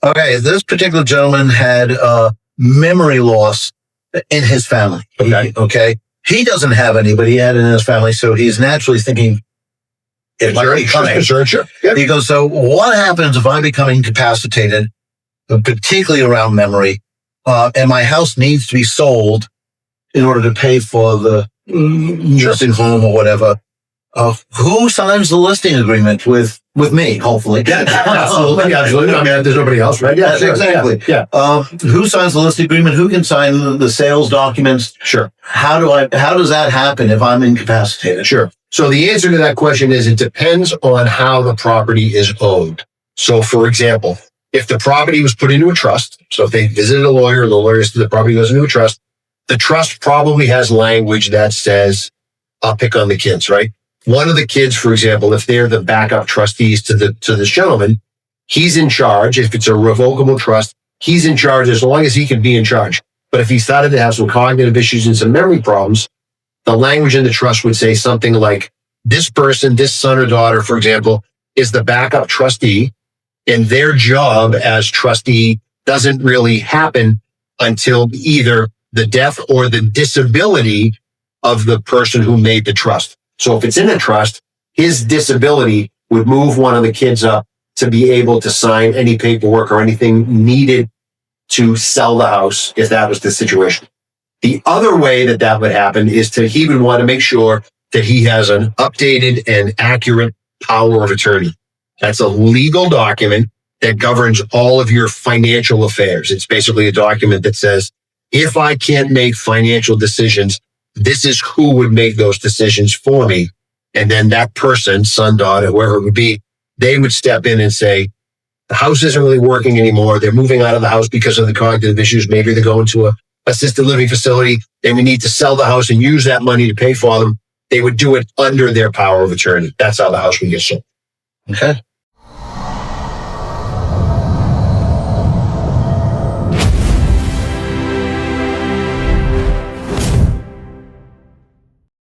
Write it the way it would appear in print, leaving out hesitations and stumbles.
Okay, this particular gentleman had memory loss in his family. Okay. He doesn't have any, but he had it in his family, so he's naturally thinking it might be coming. Sure. Yep. He goes, so what happens if I become incapacitated, particularly around memory, and my house needs to be sold in order to pay for the nursing home or whatever? Who signs the listing agreement with me, hopefully? Yeah, absolutely. I mean, there's nobody else, right? Yeah, exactly. Yeah. Who signs the listing agreement? Who can sign the sales documents? Sure. How does that happen if I'm incapacitated? Sure. So the answer to that question is it depends on how the property is owned. So for example, if the property was put into a trust, so if they visited a lawyer, the lawyer said the property goes into a trust, the trust probably has language that says, I'll pick on the kids, right? One of the kids, for example, if they're the backup trustees to this gentleman, he's in charge. If it's a revocable trust, he's in charge as long as he can be in charge. But if he started to have some cognitive issues and some memory problems, the language in the trust would say something like, this person, this son or daughter, for example, is the backup trustee, and their job as trustee doesn't really happen until either the death or the disability of the person who made the trust. So if it's in a trust, his disability would move one of the kids up to be able to sign any paperwork or anything needed to sell the house if that was the situation. The other way that would happen is he would want to make sure that he has an updated and accurate power of attorney. That's a legal document that governs all of your financial affairs. It's basically a document that says, if I can't make financial decisions, this is who would make those decisions for me. And then that person, son, daughter, whoever it would be, they would step in and say, the house isn't really working anymore. They're moving out of the house because of the cognitive issues. Maybe they're going to a assisted living facility and we need to sell the house and use that money to pay for them. They would do it under their power of attorney. That's how the house would get sold. Okay.